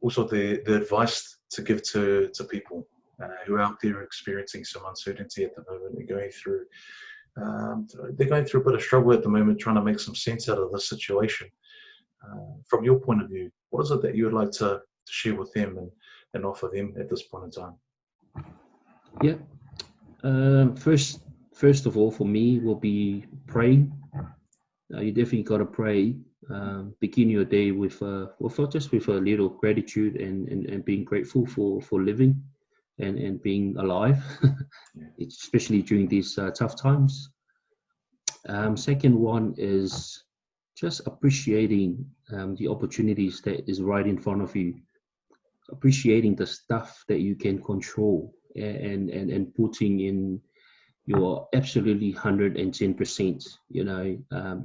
also the advice to give to people who are out there experiencing some uncertainty at the moment. They're going through a bit of struggle at the moment, trying to make some sense out of the situation. From your point of view, what is it that you would like to share with them and offer them at this point in time? Yeah. First of all, for me, will be praying. You definitely got to pray. Begin your day with just with a little gratitude and being grateful for living and being alive, especially during these tough times. Second one is just appreciating the opportunities that is right in front of you, appreciating the stuff that you can control, and putting in your absolutely 110%.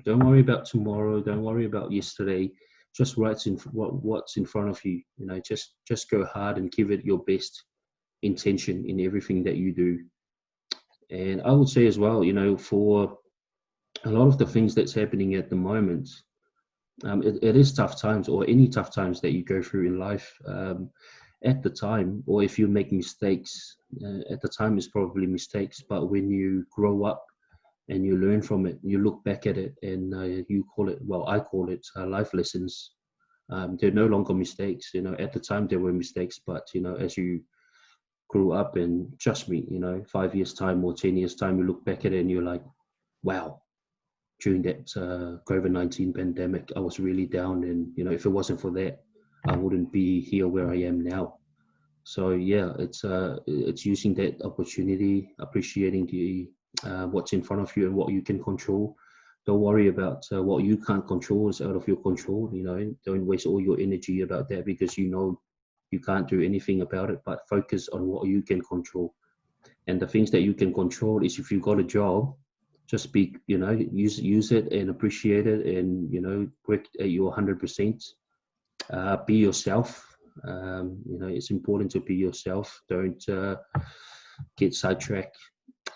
Don't worry about tomorrow, don't worry about yesterday, just what's in front of you. Just go hard and give it your best intention in everything that you do. And I would say as well, for a lot of the things that's happening at the moment, it is tough times, or any tough times that you go through in life. At the time, or if you make mistakes, at the time it's probably mistakes, but when you grow up and you learn from it, you look back at it and you call it, well, I call it life lessons. They're no longer mistakes. At the time they were mistakes, but as you grew up, and trust me, 5 years time or 10 years time, you look back at it and you're like, wow, during that COVID-19 pandemic, I was really down, and if it wasn't for that, I wouldn't be here where I am now. So yeah, it's using that opportunity, appreciating the what's in front of you and what you can control. Don't worry about what you can't control. Is out of your control. Don't waste all your energy about that, because you can't do anything about it. But focus on what you can control, and the things that you can control is, if you've got a job, just use it and appreciate it, and work at your 100%. Be yourself. It's important to be yourself. Don't get sidetracked,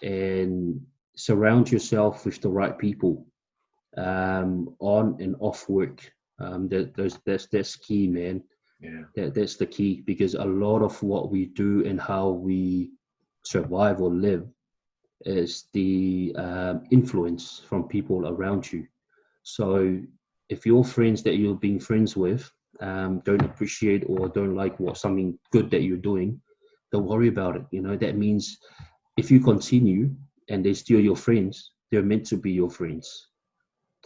and surround yourself with the right people on and off work. That's key, man. Yeah. That's the key, because a lot of what we do and how we survive or live is the influence from people around you. So if your friends that you're being friends with don't appreciate or don't like something good that you're doing, don't worry about it. That means if you continue and they're still your friends, they're meant to be your friends.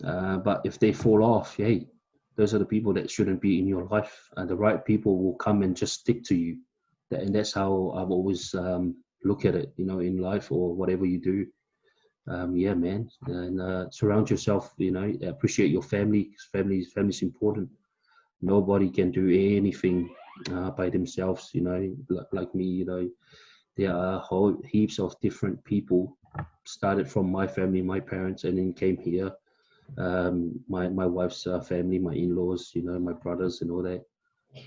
But if they fall off, hey, those are the people that shouldn't be in your life, and the right people will come and just stick to you. And that's how I've always look at it, in life or whatever you do. Yeah, man. And surround yourself, appreciate your family. Family's important. Nobody can do anything by themselves, like me. There are whole heaps of different people, started from my family, my parents, and then came here. My wife's family, my in-laws, my brothers and all that.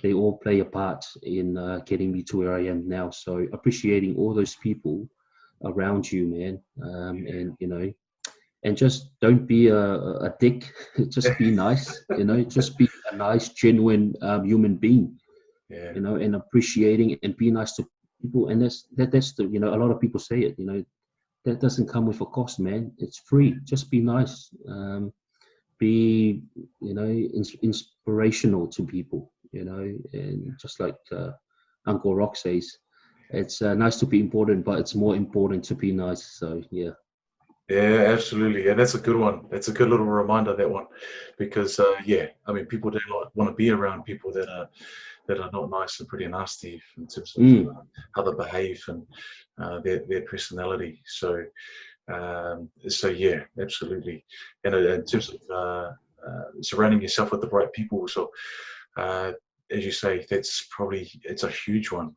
They all play a part in getting me to where I am now. So appreciating all those people around you, man. And just don't be a dick. Just be nice, just be a nice, genuine human being, Yeah. And appreciating and be nice to people. And that's the, a lot of people say it, that doesn't come with a cost, man. It's free. Just be nice. Be, inspirational to people, and just like Uncle Rock says, it's nice to be important, but it's more important to be nice. So yeah. Yeah, absolutely. Yeah, that's a good one. That's a good little reminder, that one, because people do not want to be around people that are not nice and pretty nasty in terms of how they behave and their personality. So yeah, absolutely. And in terms of surrounding yourself with the right people, so as you say, it's a huge one,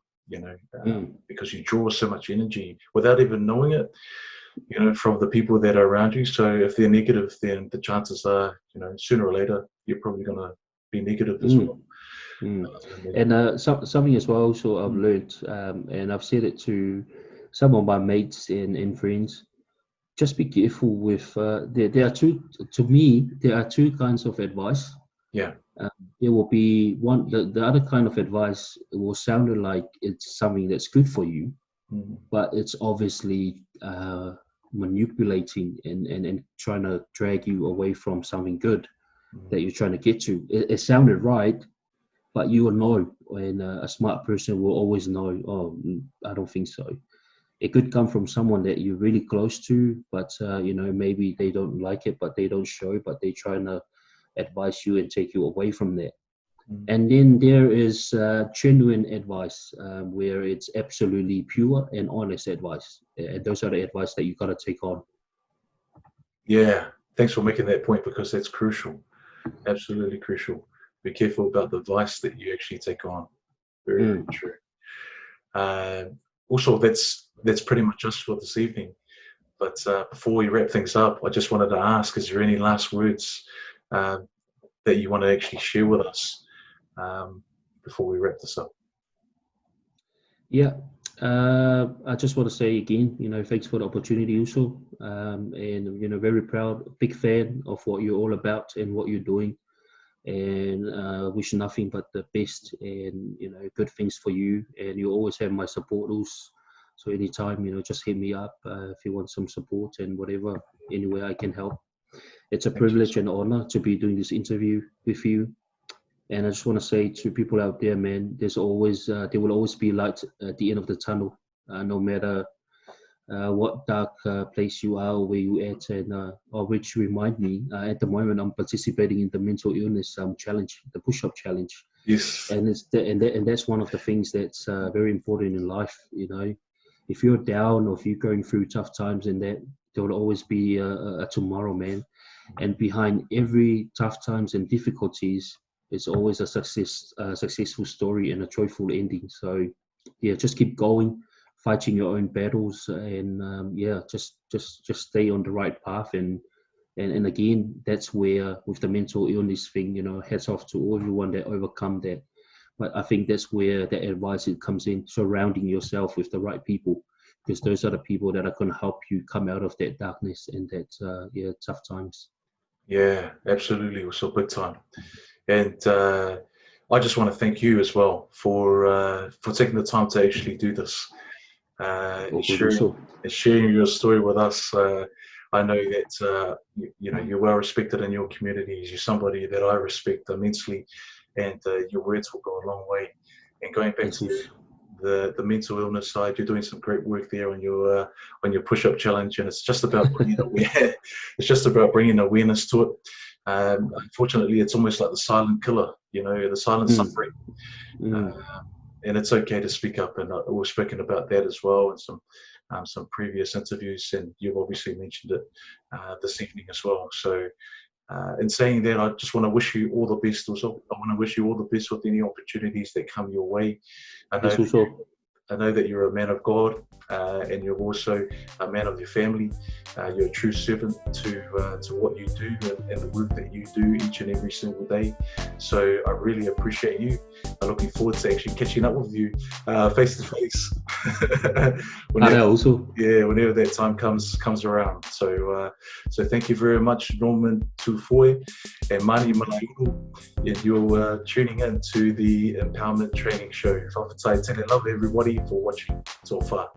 because you draw so much energy without even knowing it, from the people that are around you. So if they're negative, then the chances are, sooner or later, you're probably going to be negative as well. And something as well, so I've learned, and I've said it to some of my mates and friends, just be careful with, there are two kinds of advice. Yeah. there will be the other kind of advice will sound like it's something that's good for you, but it's obviously manipulating and trying to drag you away from something good that you're trying to get to. It sounded right, but you will know, and a smart person will always know, oh, I don't think so. It could come from someone that you're really close to, but maybe they don't like it, but they don't show, but they're trying to advise you and take you away from that. And then there is genuine advice, where it's absolutely pure and honest advice. And those are the advice that you got to take on. Yeah, thanks for making that point, because that's crucial. Absolutely crucial. Be careful about the advice that you actually take on. Very, very true. Also, that's pretty much us for this evening. But before we wrap things up, I just wanted to ask, is there any last words that you want to actually share with us before we wrap this up? Yeah, I just want to say again, thanks for the opportunity also. And, very proud, big fan of what you're all about and what you're doing. And wish nothing but the best and, good things for you. And you always have my support also. So anytime, just hit me up if you want some support and whatever, any way I can help. It's a privilege and honor to be doing this interview with you. And I just want to say to people out there, man, there will always be light at the end of the tunnel, no matter what dark place you are or where you at. And which remind me, at the moment I'm participating in the mental illness challenge, the push-up challenge. Yes. And that's one of the things that's very important in life. If you're down or if you're going through tough times, and that there will always be a tomorrow, man. And behind every tough times and difficulties, it's always a successful story and a joyful ending. So yeah, just keep going, fighting your own battles, and just stay on the right path. And again, that's where with the mental illness thing, hats off to everyone that overcome that. But I think that's where the advice it comes in, surrounding yourself with the right people, because those are the people that are going to help you come out of that darkness and that tough times. Yeah, absolutely. So big time. And I just want to thank you as well for taking the time to actually do this, and sharing your story with us. I know that you're well respected in your communities. You're somebody that I respect immensely, and your words will go a long way. And going back to the mental illness side, you're doing some great work there on your push-up challenge, and it's just about bringing awareness to it. Unfortunately, it's almost like the silent killer, the silent suffering. And it's okay to speak up, and we've spoken about that as well in some previous interviews, and you've obviously mentioned it this evening as well. So in saying that, I just want to wish you all the best also. I want to wish you all the best with any opportunities that come your way. I know that you're a man of God, and you're also a man of your family. You're a true servant to what you do and the work that you do each and every single day. So I really appreciate you. I'm looking forward to actually catching up with you face to face. Whenever that time comes around. So thank you very much, Norman Tufue and Mani Malaiuru. And you're tuning in to the Empowerment Training Show. Love everybody for watching so far.